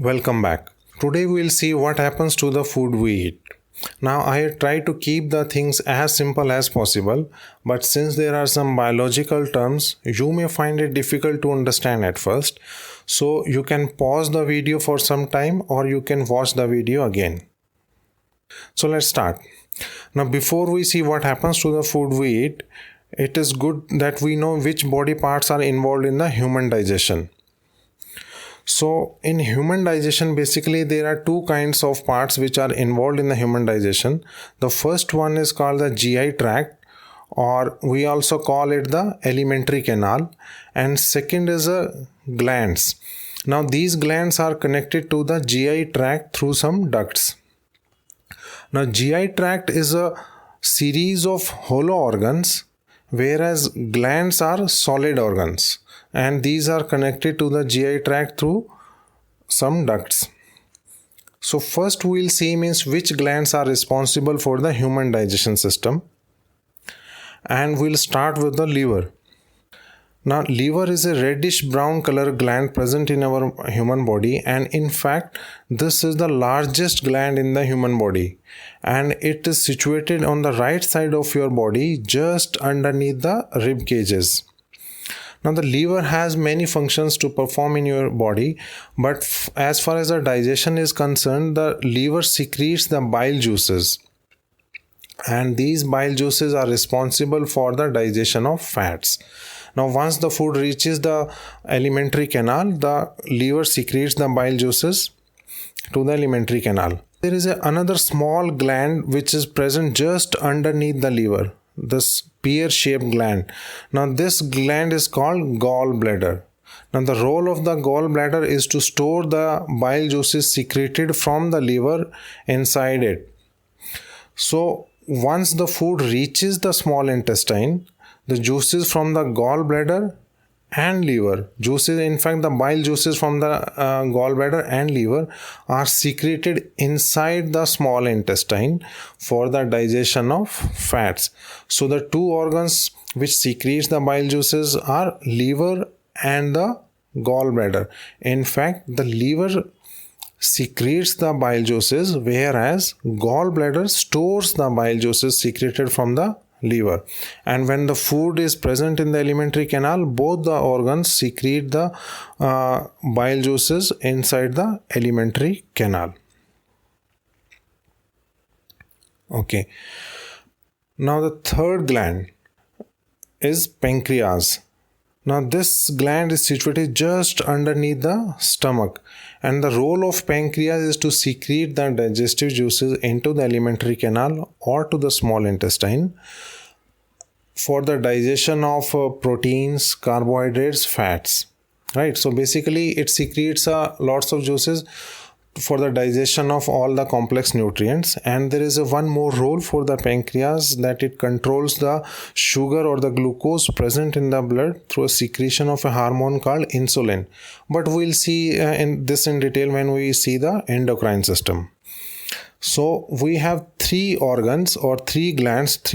Welcome back. Today we will see what happens to the food we eat. Now I try to keep the things as simple as possible, but since there are some biological terms, you may find it difficult to understand at first. So you can pause the video for some time or you can watch the video again. So let's start. Now before we see what happens to the food we eat, it is good that we know which body parts are involved in the human digestion. So in human digestion, basically there are two kinds of parts which are involved in the human digestion. The first one is called the GI tract, or we also call it the alimentary canal, and second is the glands. Now these glands are connected to the GI tract through some ducts. Now GI tract is a series of hollow organs, whereas glands are solid organs, and these are connected to the GI tract through some ducts. So first we'll see means which glands are responsible for the human digestion system, and we'll start with the liver. Now liver is a reddish brown color gland present in our human body, and in fact this is the largest gland in the human body, and it is situated on the right side of your body just underneath the rib cages. Now the liver has many functions to perform in your body, but as far as the digestion is concerned, the liver secretes the bile juices, and these bile juices are responsible for the digestion of fats. Now once the food reaches the alimentary canal, the liver secretes the bile juices to the alimentary canal. There is another small gland which is present just underneath the liver, this pear-shaped gland. Now this gland is called gallbladder. Now the role of the gallbladder is to store the bile juices secreted from the liver inside it. So once the food reaches the small intestine, the juices from the gallbladder and liver, the bile juices from the gallbladder and liver are secreted inside the small intestine for the digestion of fats. So the two organs which secretes the bile juices are liver and the gallbladder. In fact, the liver secretes the bile juices, whereas gallbladder stores the bile juices secreted from the liver. And when the food is present in the alimentary canal, both the organs secrete the bile juices inside the alimentary canal. Okay. Now the third gland is pancreas. Now this gland is situated just underneath the stomach, and the role of pancreas is to secrete the digestive juices into the alimentary canal or to the small intestine for the digestion of proteins, carbohydrates, fats. Right? So basically it secretes lots of juices for the digestion of all the complex nutrients, and there is one more role for the pancreas, that it controls the sugar or the glucose present in the blood through a secretion of a hormone called insulin. But we'll see in detail when we see the endocrine system. So we have three organs or three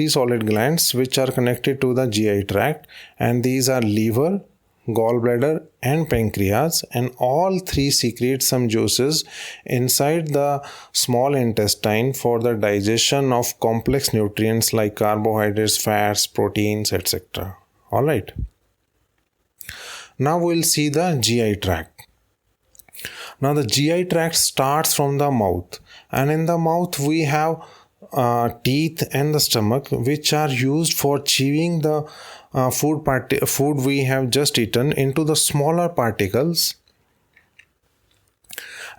solid glands which are connected to the GI tract, and these are liver, gallbladder and pancreas, and all three secrete some juices inside the small intestine for the digestion of complex nutrients like carbohydrates, fats, proteins, etc. Alright. Now we'll see the GI tract. Now the GI tract starts from the mouth, and in the mouth we have teeth and the stomach, which are used for chewing the food we have just eaten into the smaller particles,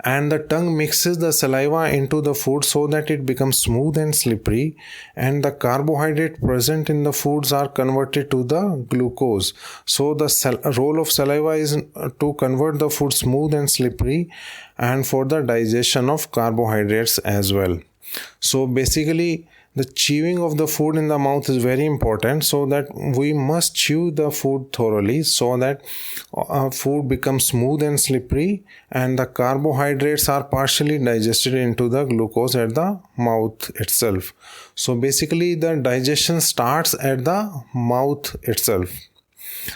and the tongue mixes the saliva into the food so that it becomes smooth and slippery, and the carbohydrate present in the foods are converted to the glucose. So the role of saliva is to convert the food smooth and slippery, and for the digestion of carbohydrates as well. So basically the chewing of the food in the mouth is very important, so that we must chew the food thoroughly so that food becomes smooth and slippery, and the carbohydrates are partially digested into the glucose at the mouth itself. So basically the digestion starts at the mouth itself.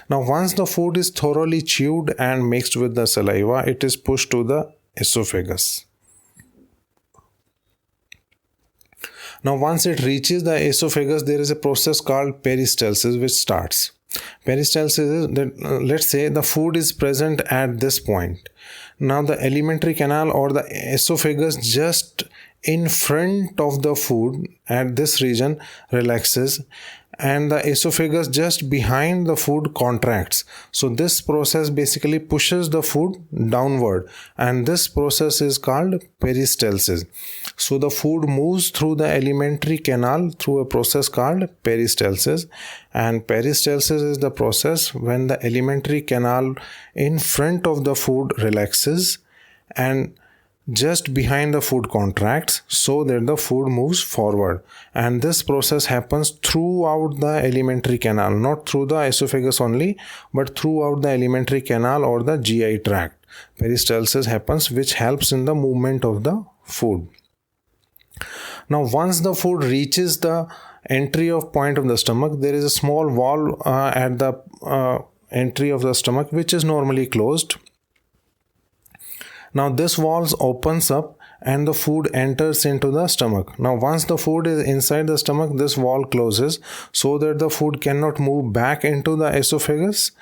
Now once the food is thoroughly chewed and mixed with the saliva, it is pushed to the esophagus. Now once it reaches the esophagus, there is a process called peristalsis which starts. Peristalsis is that, let's say the food is present at this point. Now the alimentary canal or the esophagus just in front of the food at this region relaxes, and the esophagus just behind the food contracts. So this process basically pushes the food downward, and this process is called peristalsis. So the food moves through the alimentary canal through a process called peristalsis, and peristalsis is the process when the alimentary canal in front of the food relaxes and just behind the food contracts so that the food moves forward. And this process happens throughout the alimentary canal, not through the esophagus only, but throughout the alimentary canal or the GI tract. Peristalsis happens, which helps in the movement of the food. Now once the food reaches the entry of point of the stomach, there is a small valve at the entry of the stomach which is normally closed. Now this valve opens up and the food enters into the stomach. Now once the food is inside the stomach, this valve closes so that the food cannot move back into the esophagus,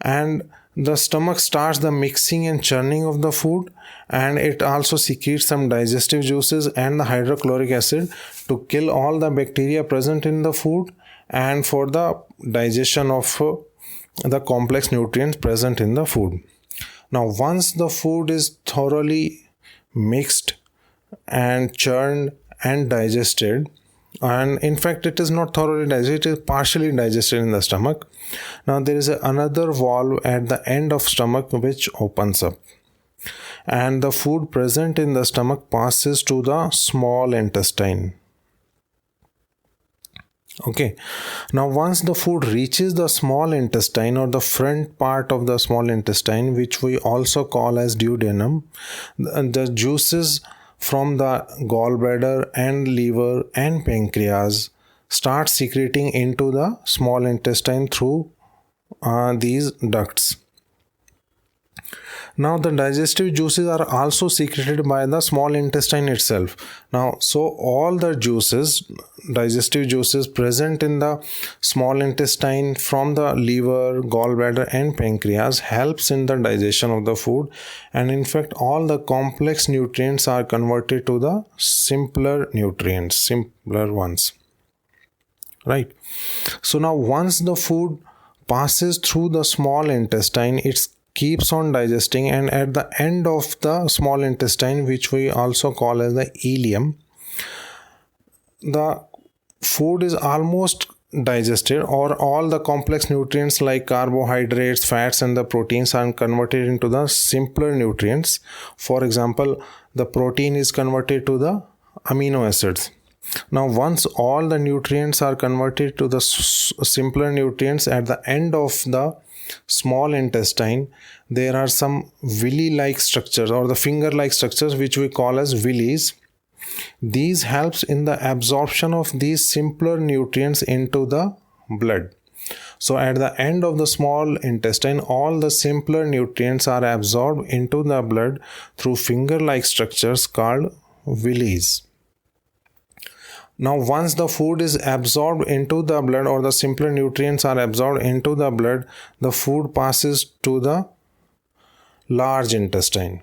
and the stomach starts the mixing and churning of the food, and it also secretes some digestive juices and the hydrochloric acid to kill all the bacteria present in the food and for the digestion of the complex nutrients present in the food. Now once the food is thoroughly mixed and churned and digested, and in fact it is not thoroughly digested, it is partially digested in the stomach. Now there is another valve at the end of stomach which opens up, and the food present in the stomach passes to the small intestine. Okay, now once the food reaches the small intestine or the front part of the small intestine, which we also call as duodenum, the juices from the gallbladder and liver and pancreas start secreting into the small intestine through these ducts. Now the digestive juices are also secreted by the small intestine itself. Now so all the juices, digestive juices present in the small intestine from the liver, gallbladder and pancreas helps in the digestion of the food, and in fact all the complex nutrients are converted to the simpler nutrients, simpler ones, right? So now once the food passes through the small intestine, it keeps on digesting, and at the end of the small intestine, which we also call as the ileum, the food is almost digested, or all the complex nutrients like carbohydrates, fats and the proteins are converted into the simpler nutrients. For example, the protein is converted to the amino acids. Now once all the nutrients are converted to the simpler nutrients, at the end of the small intestine there are some villi-like structures or the finger-like structures which we call as villis. These helps in the absorption of these simpler nutrients into the blood. So at the end of the small intestine, all the simpler nutrients are absorbed into the blood through finger-like structures called villis. Now once the food is absorbed into the blood, or the simpler nutrients are absorbed into the blood, the food passes to the large intestine.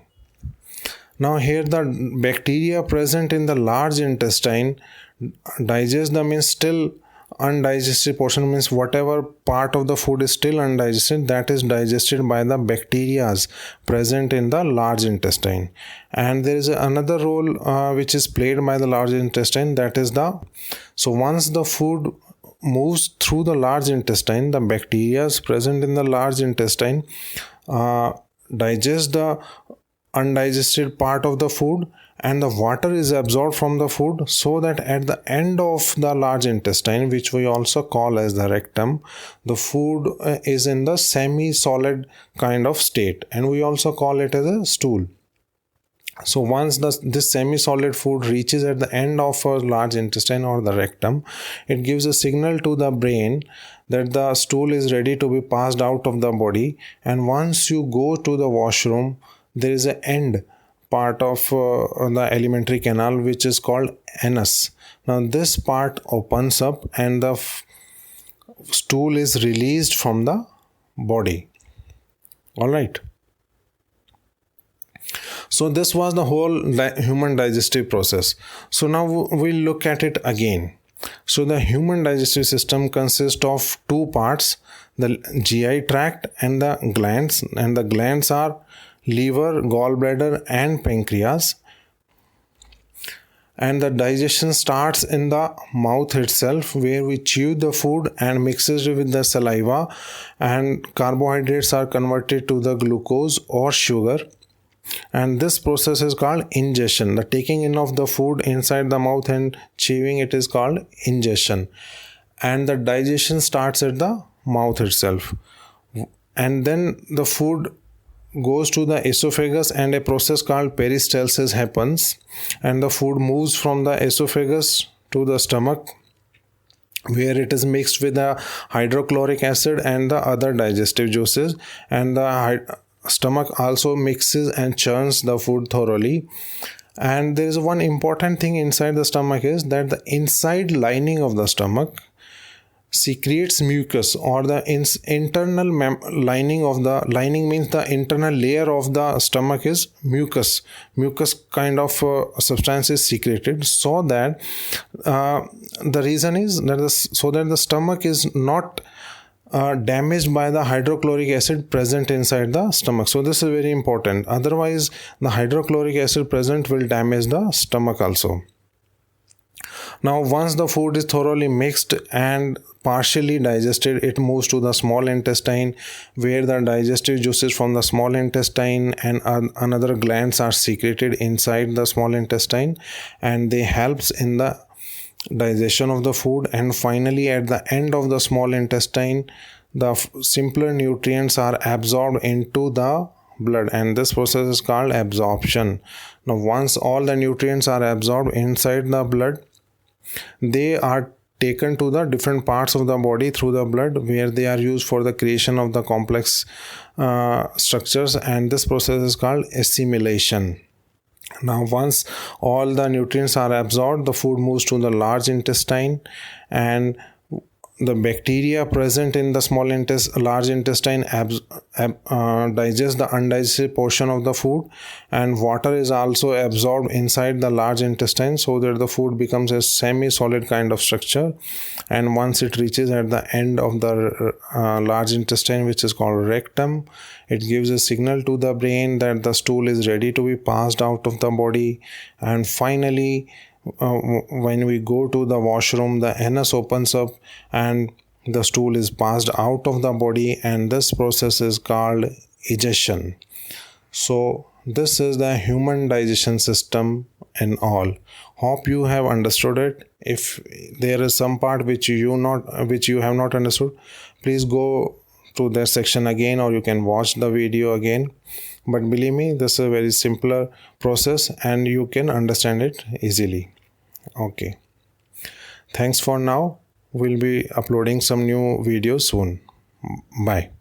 Now here the bacteria present in the large intestine digest them in still undigested portion, means whatever part of the food is still undigested, that is digested by the bacteria present in the large intestine. And there is another role which is played by the large intestine, that is so once the food moves through the large intestine, the bacteria present in the large intestine digest the undigested part of the food, and the water is absorbed from the food, so that at the end of the large intestine, which we also call as the rectum, the food is in the semi-solid kind of state, and we also call it as a stool. So once this semi-solid food reaches at the end of a large intestine or the rectum, it gives a signal to the brain that the stool is ready to be passed out of the body, and once you go to the washroom, there is an end part of the alimentary canal, which is called anus. Now this part opens up and the stool is released from the body. All right. So this was the whole human digestive process. So now we'll look at it again. So the human digestive system consists of two parts, the GI tract and the glands. And the glands are liver, gallbladder and pancreas. And the digestion starts in the mouth itself, where we chew the food and mixes it with the saliva, and carbohydrates are converted to the glucose or sugar. And this process is called ingestion. The taking in of the food inside the mouth and chewing it is called ingestion. And the digestion starts at the mouth itself. And then the food goes to the esophagus and a process called peristalsis happens, and the food moves from the esophagus to the stomach, where it is mixed with the hydrochloric acid and the other digestive juices, and the stomach also mixes and churns the food thoroughly. And there is one important thing inside the stomach is that the inside lining of the stomach secretes mucus, or the internal lining of the lining means the internal layer of the stomach is mucus kind of substance is secreted, so that the reason is that so that the stomach is not damaged by the hydrochloric acid present inside the stomach. So this is very important, otherwise the hydrochloric acid present will damage the stomach also. Now once the food is thoroughly mixed and partially digested, it moves to the small intestine, where the digestive juices from the small intestine and another glands are secreted inside the small intestine, and they helps in the digestion of the food. And finally at the end of the small intestine, the simpler nutrients are absorbed into the blood, and this process is called absorption. Now once all the nutrients are absorbed inside the blood, they are taken to the different parts of the body through the blood, where they are used for the creation of the complex structures, and this process is called assimilation. Now once all the nutrients are absorbed, the food moves to the large intestine, and the bacteria present in the large intestine digest the undigested portion of the food, and water is also absorbed inside the large intestine, so that the food becomes a semi-solid kind of structure. And once it reaches at the end of the large intestine, which is called rectum, it gives a signal to the brain that the stool is ready to be passed out of the body. And finally, when we go to the washroom, the anus opens up and the stool is passed out of the body, and this process is called egestion. So this is the human digestion system and all. Hope you have understood it. If there is some part which you have not understood, please go to that section again, or you can watch the video again. But believe me, this is a very simpler process and you can understand it easily. Okay. Thanks for now. We'll be uploading some new videos soon. Bye.